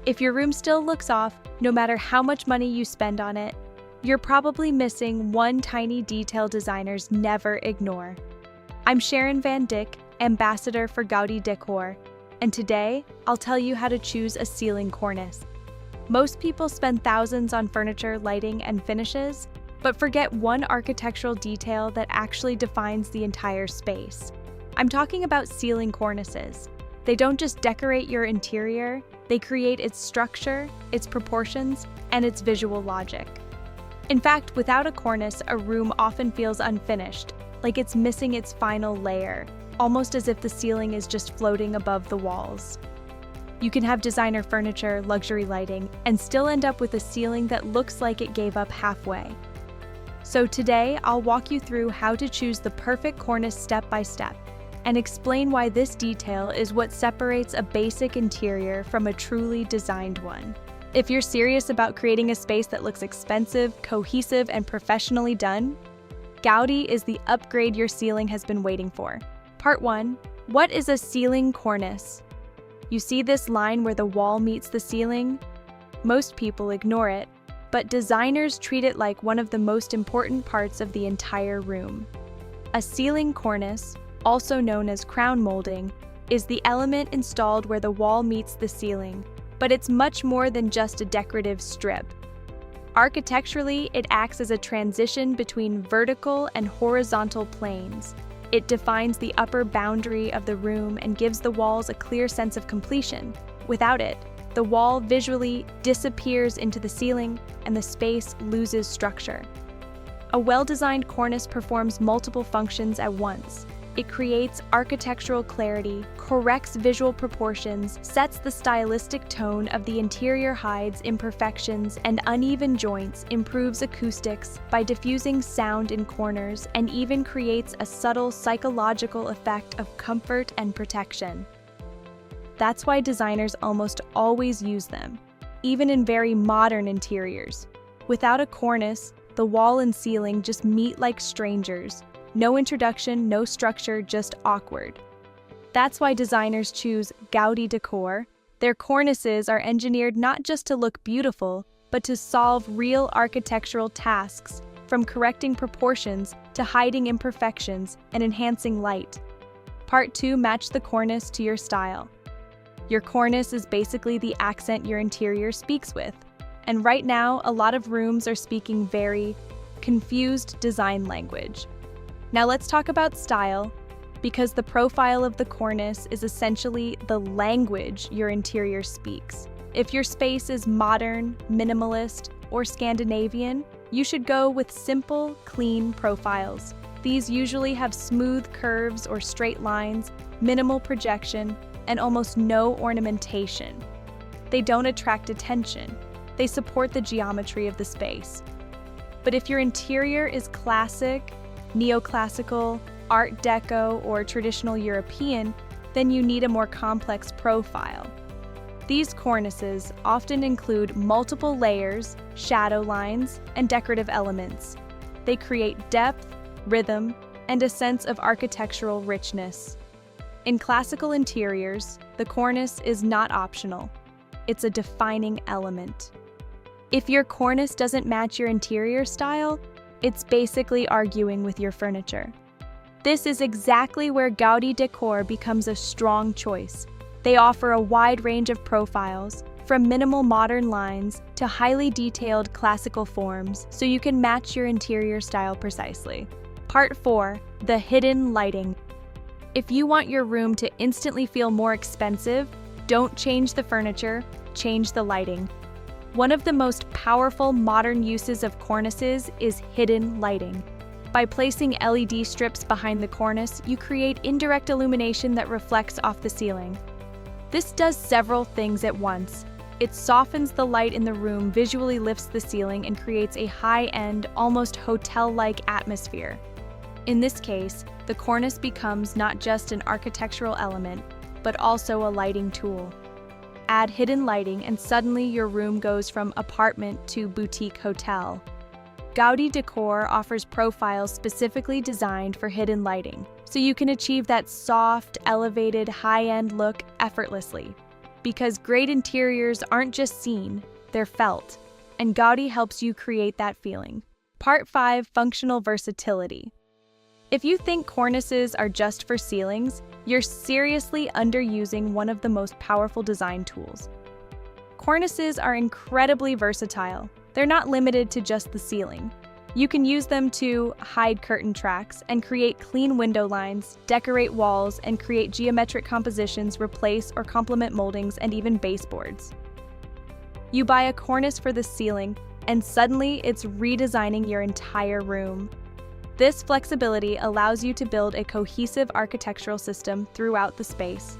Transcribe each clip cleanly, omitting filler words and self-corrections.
If your room still looks off, no matter how much money you spend on it, you're probably missing one tiny detail designers never ignore. I'm Sharon Van Dyck, ambassador for Gaudi Decor, and today I'll tell you how to choose a ceiling cornice. Most people spend thousands on furniture, lighting, and finishes, but forget one architectural detail that actually defines the entire space. I'm talking about ceiling cornices. They don't just decorate your interior, they create its structure, its proportions, and its visual logic. In fact, without a cornice, a room often feels unfinished, like it's missing its final layer, almost as if the ceiling is just floating above the walls. You can have designer furniture, luxury lighting, and still end up with a ceiling that looks like it gave up halfway. So today, I'll walk you through how to choose the perfect cornice step by step, and explain why this detail is what separates a basic interior from a truly designed one. If you're serious about creating a space that looks expensive, cohesive, and professionally done, Gaudi is the upgrade your ceiling has been waiting for. Part 1. What is a ceiling cornice? You see this line where the wall meets the ceiling? Most people ignore it, but designers treat it like one of the most important parts of the entire room. A ceiling cornice, also known as crown molding, is the element installed where the wall meets the ceiling, but it's much more than just a decorative strip. Architecturally, it acts as a transition between vertical and horizontal planes. It defines the upper boundary of the room and gives the walls a clear sense of completion. Without it, the wall visually disappears into the ceiling and the space loses structure. A well-designed cornice performs multiple functions at once. It creates architectural clarity, corrects visual proportions, sets the stylistic tone of the interior, hides imperfections and uneven joints, improves acoustics by diffusing sound in corners, and even creates a subtle psychological effect of comfort and protection. That's why designers almost always use them, even in very modern interiors. Without a cornice, the wall and ceiling just meet like strangers. No introduction, no structure, just awkward. That's why designers choose Gaudi Decor. Their cornices are engineered not just to look beautiful, but to solve real architectural tasks, from correcting proportions to hiding imperfections and enhancing light. Part 2. Match the cornice to your style. Your cornice is basically the accent your interior speaks with. And right now, a lot of rooms are speaking very confused design language. Now let's talk about style, because the profile of the cornice is essentially the language your interior speaks. If your space is modern, minimalist, or Scandinavian, you should go with simple, clean profiles. These usually have smooth curves or straight lines, minimal projection, and almost no ornamentation. They don't attract attention. They support the geometry of the space. But if your interior is classic, neoclassical, Art Deco, or traditional European, then you need a more complex profile. These cornices often include multiple layers, shadow lines, and decorative elements. They create depth, rhythm, and a sense of architectural richness. In classical interiors, the cornice is not optional. It's a defining element. If your cornice doesn't match your interior style, it's basically arguing with your furniture. This is exactly where Gaudi Decor becomes a strong choice. They offer a wide range of profiles, from minimal modern lines to highly detailed classical forms, so you can match your interior style precisely. Part 4. The hidden lighting. If you want your room to instantly feel more expensive, don't change the furniture, change the lighting. One of the most powerful modern uses of cornices is hidden lighting. By placing LED strips behind the cornice, you create indirect illumination that reflects off the ceiling. This does several things at once. It softens the light in the room, visually lifts the ceiling, and creates a high-end, almost hotel-like atmosphere. In this case, the cornice becomes not just an architectural element, but also a lighting tool. Add hidden lighting and suddenly your room goes from apartment to boutique hotel. Gaudi Decor offers profiles specifically designed for hidden lighting, so you can achieve that soft, elevated, high-end look effortlessly. because great interiors aren't just seen, they're felt, and Gaudi helps you create that feeling. Part 5. Functional versatility. If you think cornices are just for ceilings, you're seriously underusing one of the most powerful design tools. Cornices are incredibly versatile. They're not limited to just the ceiling. You can use them to hide curtain tracks and create clean window lines, decorate walls, and create geometric compositions, replace or complement moldings, and even baseboards. You buy a cornice for the ceiling, and suddenly it's redesigning your entire room. This flexibility allows you to build a cohesive architectural system throughout the space.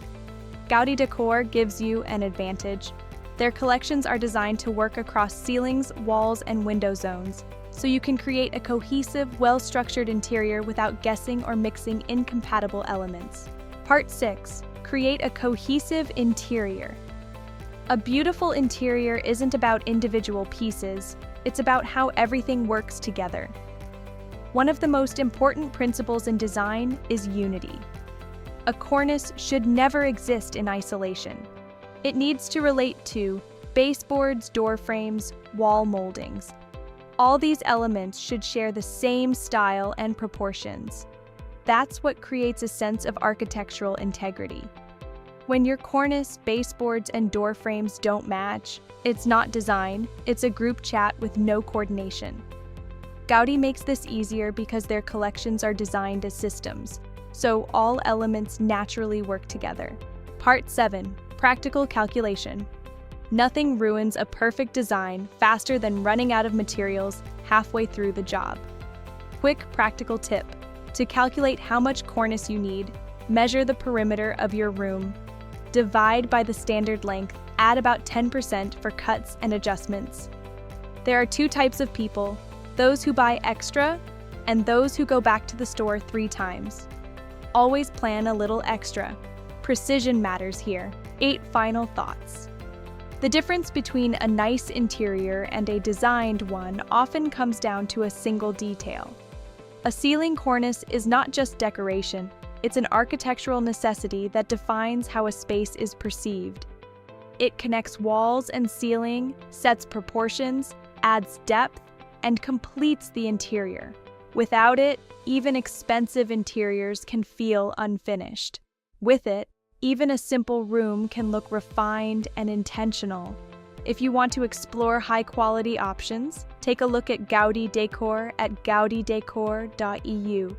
Gaudi Decor gives you an advantage. Their collections are designed to work across ceilings, walls, and window zones, so you can create a cohesive, well-structured interior without guessing or mixing incompatible elements. Part 6. Create a cohesive interior. A beautiful interior isn't about individual pieces, it's about how everything works together. One of the most important principles in design is unity. A cornice should never exist in isolation. It needs to relate to baseboards, door frames, wall moldings. All these elements should share the same style and proportions. That's what creates a sense of architectural integrity. When your cornice, baseboards, and door frames don't match, it's not design, it's a group chat with no coordination. Gaudi makes this easier because their collections are designed as systems, so all elements naturally work together. Part 7. Practical calculation. Nothing ruins a perfect design faster than running out of materials halfway through the job. Quick practical tip. To calculate how much cornice you need, measure the perimeter of your room. Divide by the standard length, add about 10% for cuts and adjustments. There are 2 types of people, those who buy extra and those who go back to the store 3 times. Always plan a little extra. Precision matters here. 8 final thoughts. The difference between a nice interior and a designed one often comes down to a single detail. A ceiling cornice is not just decoration, it's an architectural necessity that defines how a space is perceived. It connects walls and ceiling, sets proportions, adds depth, and completes the interior. Without it, even expensive interiors can feel unfinished. With it, even a simple room can look refined and intentional. If you want to explore high-quality options, take a look at Gaudi Decor at gaudidecor.eu.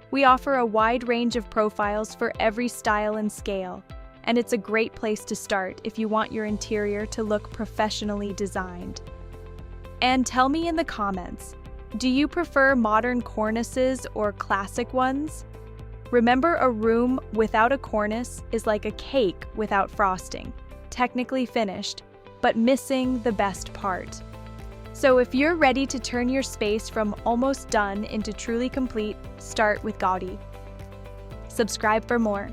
We offer a wide range of profiles for every style and scale, and it's a great place to start if you want your interior to look professionally designed. And tell me in the comments, do you prefer modern cornices or classic ones? Remember, a room without a cornice is like a cake without frosting, technically finished, but missing the best part. So if you're ready to turn your space from almost done into truly complete, start with Gaudi. Subscribe for more.